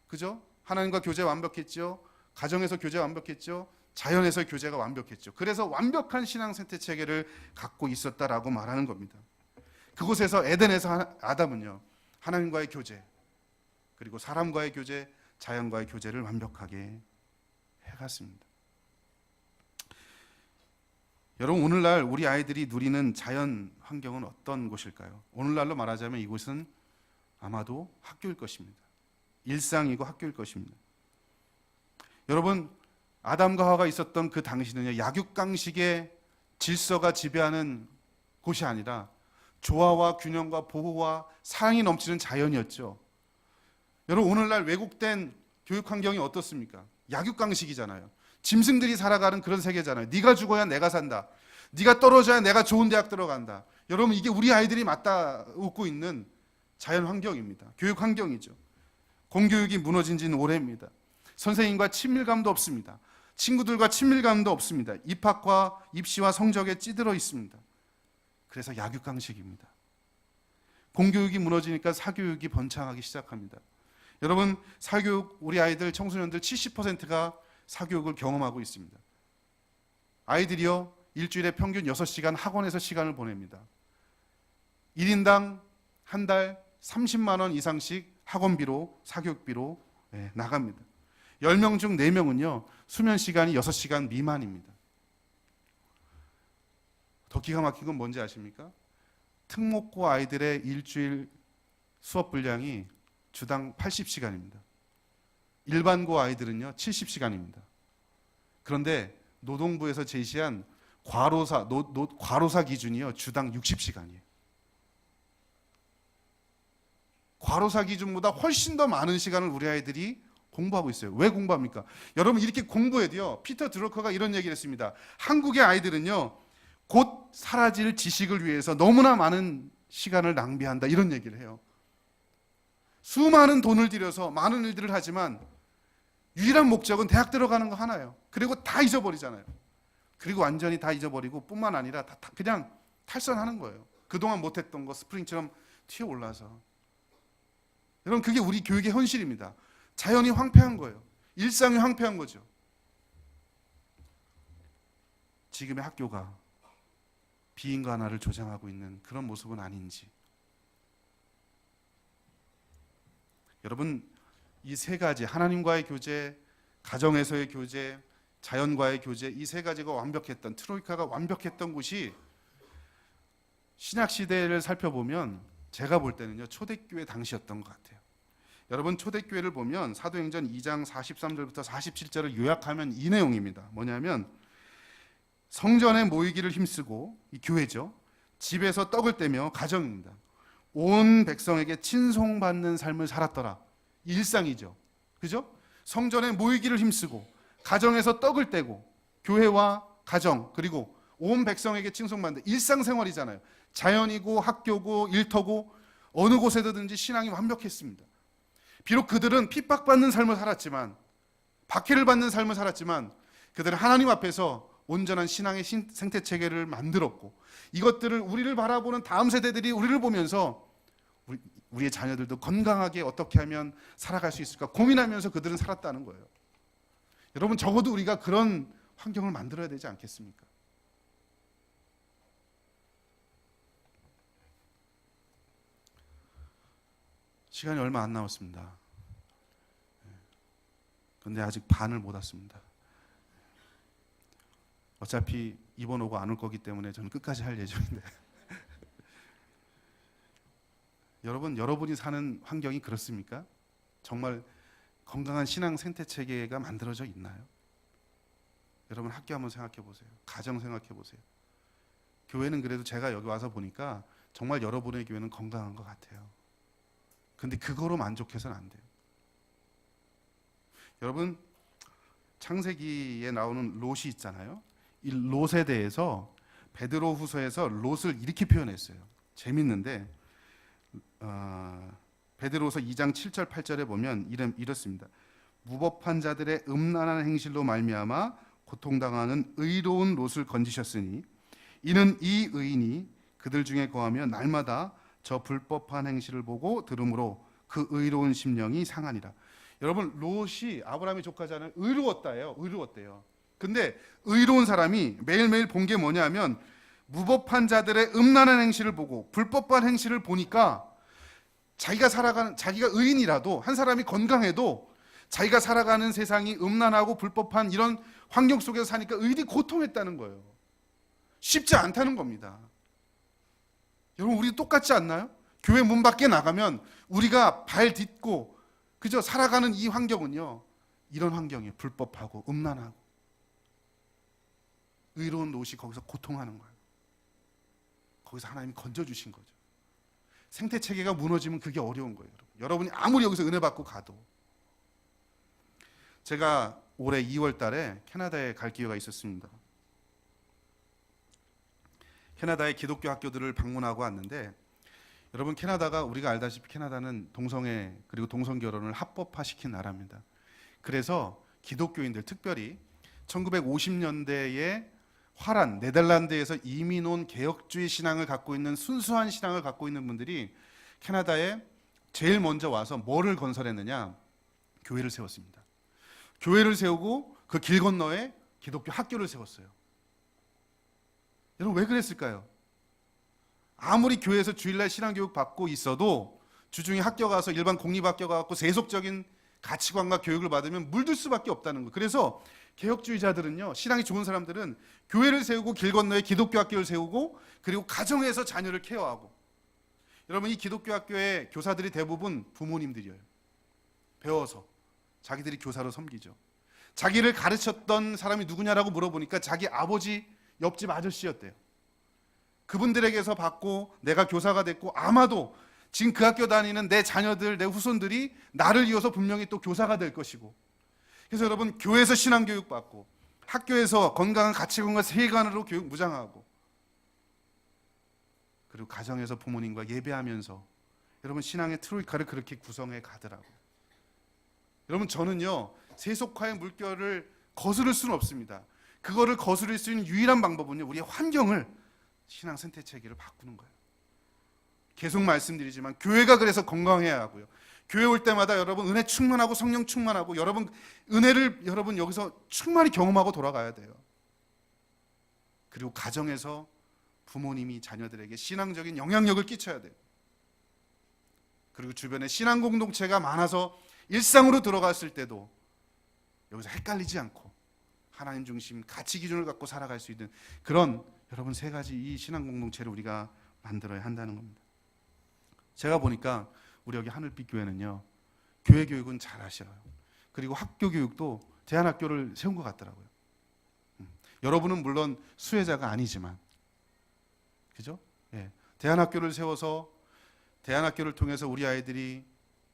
그죠? 하나님과 교제 완벽했죠. 가정에서 교제 완벽했죠. 자연에서 교제가 완벽했죠. 그래서 완벽한 신앙 생태 체계를 갖고 있었다라고 말하는 겁니다. 그곳에서, 에덴에서 아담은요, 하나님과의 교제, 그리고 사람과의 교제, 자연과의 교제를 완벽하게 해갔습니다. 여러분, 오늘날 우리 아이들이 누리는 자연 환경은 어떤 곳일까요? 오늘날로 말하자면 이곳은 아마도 학교일 것입니다. 일상이고 학교일 것입니다. 여러분, 아담과 하와가 있었던 그 당시는요, 약육강식의 질서가 지배하는 곳이 아니라 조화와 균형과 보호와 사랑이 넘치는 자연이었죠. 여러분, 오늘날 왜곡된 교육 환경이 어떻습니까? 약육강식이잖아요. 짐승들이 살아가는 그런 세계잖아요. 네가 죽어야 내가 산다. 네가 떨어져야 내가 좋은 대학 들어간다. 여러분, 이게 우리 아이들이 맞다 웃고 있는 자연 환경입니다. 교육 환경이죠. 공교육이 무너진 지는 오래입니다. 선생님과 친밀감도 없습니다. 친구들과 친밀감도 없습니다. 입학과 입시와 성적에 찌들어 있습니다. 그래서 약육강식입니다. 공교육이 무너지니까 사교육이 번창하기 시작합니다. 여러분, 사교육, 우리 아이들, 청소년들 70%가 사교육을 경험하고 있습니다. 아이들이요, 일주일에 평균 6시간 학원에서 시간을 보냅니다. 1인당 한 달 30만 원 이상씩 학원비로, 사교육비로 나갑니다. 10명 중 4명은요. 수면 시간이 6시간 미만입니다. 더 기가 막힌 건 뭔지 아십니까? 특목고 아이들의 일주일 수업 분량이 주당 80시간입니다. 일반고 아이들은요 70시간입니다. 그런데 노동부에서 제시한 과로사 기준이요 주당 60시간이에요. 과로사 기준보다 훨씬 더 많은 시간을 우리 아이들이 공부하고 있어요. 왜 공부합니까? 여러분 이렇게 공부해도요. 피터 드러커가 이런 얘기를 했습니다. 한국의 아이들은요. 곧 사라질 지식을 위해서 너무나 많은 시간을 낭비한다. 이런 얘기를 해요. 수많은 돈을 들여서 많은 일들을 하지만 유일한 목적은 대학 들어가는 거 하나예요. 그리고 다 잊어버리잖아요. 그리고 완전히 다 잊어버리고 뿐만 아니라 그냥 탈선하는 거예요. 그동안 못했던 거 스프링처럼 튀어올라서. 여러분 그게 우리 교육의 현실입니다. 자연이 황폐한 거예요. 일상이 황폐한 거죠. 지금의 학교가 비인간화를 조장하고 있는 그런 모습은 아닌지. 여러분 이 세 가지 하나님과의 교제, 가정에서의 교제, 자연과의 교제 이 세 가지가 완벽했던 트로이카가 완벽했던 곳이 신약 시대를 살펴보면 제가 볼 때는요 초대교회 당시였던 것 같아요. 여러분 초대교회를 보면 사도행전 2장 43절부터 47절을 요약하면 이 내용입니다. 뭐냐면 성전에 모이기를 힘쓰고 이 교회죠. 집에서 떡을 떼며 가정입니다. 온 백성에게 친송받는 삶을 살았더라. 일상이죠. 그죠? 성전에 모이기를 힘쓰고 가정에서 떡을 떼고 교회와 가정 그리고 온 백성에게 칭송받는 일상생활이잖아요. 자연이고 학교고 일터고 어느 곳에든지 신앙이 완벽했습니다. 비록 그들은 핍박받는 삶을 살았지만 박해를 받는 삶을 살았지만 그들은 하나님 앞에서 온전한 신앙의 생태체계를 만들었고 이것들을 우리를 바라보는 다음 세대들이 우리를 보면서 우리의 자녀들도 건강하게 어떻게 하면 살아갈 수 있을까 고민하면서 그들은 살았다는 거예요. 여러분 적어도 우리가 그런 환경을 만들어야 되지 않겠습니까? 시간이 얼마 안 남았습니다. 그런데 아직 반을 못 왔습니다. 어차피 이번 오고 안 올 거기 때문에 저는 끝까지 할 예정인데 여러분이 사는 환경이 그렇습니까? 정말 건강한 신앙 생태체계가 만들어져 있나요? 여러분 학교 한번 생각해 보세요. 가정 생각해 보세요. 교회는 그래도 제가 여기 와서 보니까 정말 여러분의 교회는 건강한 것 같아요. 근데 그거로 만족해서는 안 돼요. 여러분 창세기에 나오는 롯이 있잖아요. 이 롯에 대해서 베드로후서에서 롯을 이렇게 표현했어요. 재밌는데 베드로후서 2장 7절 8절에 보면 이렇습니다. 무법한 자들의 음란한 행실로 말미암아 고통당하는 의로운 롯을 건지셨으니 이는 이 의인이 그들 중에 거하며 날마다 저 불법한 행실을 보고 들음으로 그 의로운 심령이 상하니라. 여러분 롯이 아브라함의 조카잖아요. 의로웠대요. 근데 의로운 사람이 매일매일 본 게 뭐냐면 무법한 자들의 음란한 행실을 보고 불법한 행실을 보니까 자기가 의인이라도 한 사람이 건강해도 자기가 살아가는 세상이 음란하고 불법한 이런 환경 속에서 사니까 의인이 고통했다는 거예요. 쉽지 않다는 겁니다. 여러분 우리 똑같지 않나요? 교회 문 밖에 나가면 우리가 발 딛고 그저 살아가는 이 환경은요 이런 환경이에요. 불법하고 음란하고 의로운 롯이 거기서 고통하는 거예요. 거기서 하나님이 건져주신 거죠. 생태체계가 무너지면 그게 어려운 거예요. 여러분이 아무리 여기서 은혜 받고 가도. 제가 올해 2월 달에 캐나다에 갈 기회가 있었습니다. 캐나다의 기독교 학교들을 방문하고 왔는데 여러분 캐나다가 우리가 알다시피 캐나다는 동성애 그리고 동성결혼을 합법화시킨 나라입니다. 그래서 기독교인들 특별히 1950년대에 화란 네덜란드에서 이민 온 개혁주의 신앙을 갖고 있는 순수한 신앙을 갖고 있는 분들이 캐나다에 제일 먼저 와서 뭐를 건설했느냐? 교회를 세웠습니다. 교회를 세우고 그 길 건너에 기독교 학교를 세웠어요. 여러분 왜 그랬을까요? 아무리 교회에서 주일날 신앙교육 받고 있어도 주중에 학교 가서 일반 공립학교 가서 세속적인 가치관과 교육을 받으면 물들 수밖에 없다는 거. 그래서 개혁주의자들은요, 신앙이 좋은 사람들은 교회를 세우고 길 건너에 기독교 학교를 세우고 그리고 가정에서 자녀를 케어하고. 여러분, 이 기독교 학교의 교사들이 대부분 부모님들이에요. 배워서 자기들이 교사로 섬기죠. 자기를 가르쳤던 사람이 누구냐라고 물어보니까 자기 아버지 옆집 아저씨였대요. 그분들에게서 받고 내가 교사가 됐고, 아마도 지금 그 학교 다니는 내 자녀들, 내 후손들이 나를 이어서 분명히 또 교사가 될 것이고. 그래서 여러분, 교회에서 신앙교육 받고, 학교에서 건강한 가치관과 세계관으로 교육 무장하고, 그리고 가정에서 부모님과 예배하면서 여러분, 신앙의 트로이카를 그렇게 구성해 가더라고요. 여러분, 저는요, 세속화의 물결을 거스를 수는 없습니다. 그거를 거스를 수 있는 유일한 방법은요, 우리의 환경을, 신앙 생태 체계를 바꾸는 거예요. 계속 말씀드리지만 교회가 그래서 건강해야 하고요. 교회 올 때마다 여러분 은혜 충만하고 성령 충만하고 여러분 은혜를 여러분 여기서 충만히 경험하고 돌아가야 돼요. 그리고 가정에서 부모님이 자녀들에게 신앙적인 영향력을 끼쳐야 돼요. 그리고 주변에 신앙 공동체가 많아서 일상으로 들어갔을 때도 여기서 헷갈리지 않고 하나님 중심 가치 기준을 갖고 살아갈 수 있는 그런 여러분 세 가지 이 신앙 공동체를 우리가 만들어야 한다는 겁니다. 제가 보니까 우리 여기 하늘빛 교회는요, 교회 교육은 잘 하셔요. 그리고 학교 교육도 대안학교를 세운 것 같더라고요. 여러분은 물론 수혜자가 아니지만, 그죠? 예. 대안학교를 세워서 대안학교를 통해서 우리 아이들이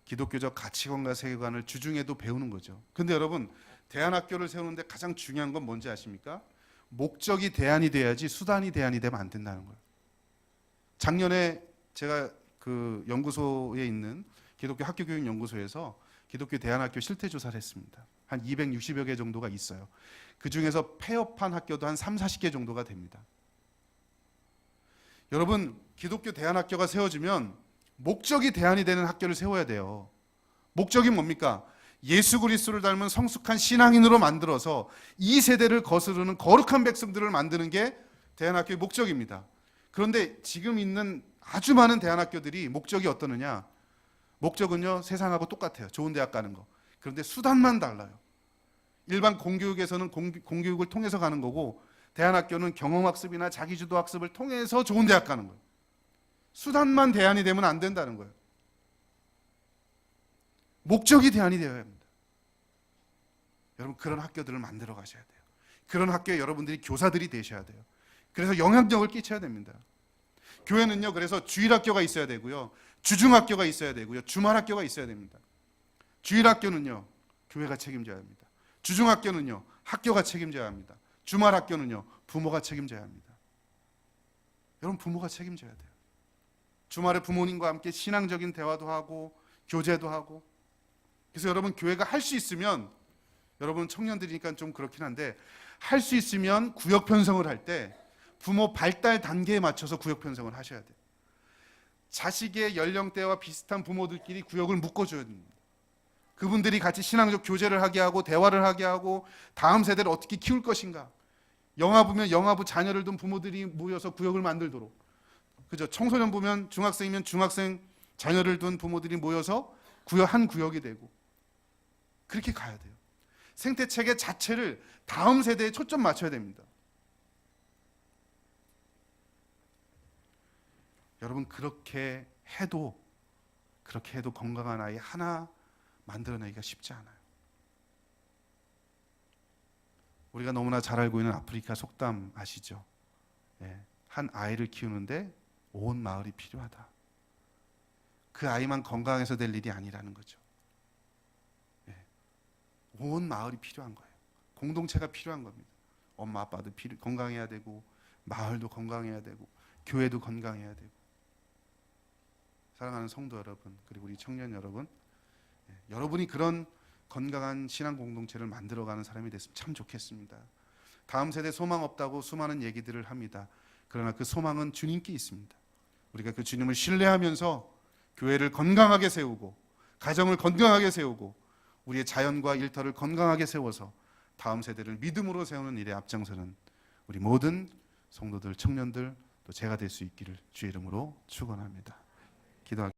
기독교적 가치관과 세계관을 주중에도 배우는 거죠. 근데 여러분, 대안학교를 세우는데 가장 중요한 건 뭔지 아십니까? 목적이 대안이 돼야지 수단이 대안이 되면 안 된다는 거예요. 작년에 제가 그 연구소에 있는 기독교 학교교육연구소에서 기독교 대안학교 실태조사를 했습니다. 한 260여 개 정도가 있어요. 그 중에서 폐업한 학교도 한 3, 40개 정도가 됩니다. 여러분, 기독교 대안학교가 세워지면 목적이 대안이 되는 학교를 세워야 돼요. 목적이 뭡니까? 예수 그리스도를 닮은 성숙한 신앙인으로 만들어서 이 세대를 거스르는 거룩한 백성들을 만드는 게 대안학교의 목적입니다. 그런데 지금 있는 아주 많은 대안학교들이 목적이 어떠느냐? 목적은요, 세상하고 똑같아요. 좋은 대학 가는 거. 그런데 수단만 달라요. 일반 공교육에서는 공교육을 통해서 가는 거고, 대안학교는 경험학습이나 자기주도 학습을 통해서 좋은 대학 가는 거예요. 수단만 대안이 되면 안 된다는 거예요. 목적이 대안이 되어야 합니다. 여러분, 그런 학교들을 만들어 가셔야 돼요. 그런 학교에 여러분들이 교사들이 되셔야 돼요. 그래서 영향력을 끼쳐야 됩니다. 교회는요, 그래서 주일학교가 있어야 되고요, 주중학교가 있어야 되고요, 주말학교가 있어야 됩니다. 주일학교는요, 교회가 책임져야 합니다. 주중학교는요, 학교가 책임져야 합니다. 주말학교는요, 부모가 책임져야 합니다. 여러분, 부모가 책임져야 돼요. 주말에 부모님과 함께 신앙적인 대화도 하고 교제도 하고. 그래서 여러분, 교회가 할 수 있으면, 여러분 청년들이니까 좀 그렇긴 한데, 할 수 있으면 구역 편성을 할 때 부모 발달 단계에 맞춰서 구역 편성을 하셔야 돼요. 자식의 연령대와 비슷한 부모들끼리 구역을 묶어줘야 됩니다. 그분들이 같이 신앙적 교제를 하게 하고 대화를 하게 하고 다음 세대를 어떻게 키울 것인가. 영화 보면 영화부 자녀를 둔 부모들이 모여서 구역을 만들도록, 그죠? 청소년 보면 중학생이면 중학생 자녀를 둔 부모들이 모여서 한 구역이 되고, 그렇게 가야 돼요. 생태체계 자체를 다음 세대에 초점 맞춰야 됩니다. 여러분, 그렇게 해도 건강한 아이 하나 만들어내기가 쉽지 않아요. 우리가 너무나 잘 알고 있는 아프리카 속담 아시죠? 예, 한 아이를 키우는데 온 마을이 필요하다. 그 아이만 건강해서 될 일이 아니라는 거죠. 예, 온 마을이 필요한 거예요. 공동체가 필요한 겁니다. 엄마 아빠도 건강해야 되고, 마을도 건강해야 되고, 교회도 건강해야 되고. 사랑하는 성도 여러분, 그리고 우리 청년 여러분, 여러분이 그런 건강한 신앙 공동체를 만들어가는 사람이 됐으면 참 좋겠습니다. 다음 세대 소망 없다고 수많은 얘기들을 합니다. 그러나 그 소망은 주님께 있습니다. 우리가 그 주님을 신뢰하면서 교회를 건강하게 세우고, 가정을 건강하게 세우고, 우리의 자연과 일터를 건강하게 세워서 다음 세대를 믿음으로 세우는 일에 앞장서는 우리 모든 성도들, 청년들, 또 제가 될 수 있기를 주의 이름으로 축원합니다. 기도하겠습니다.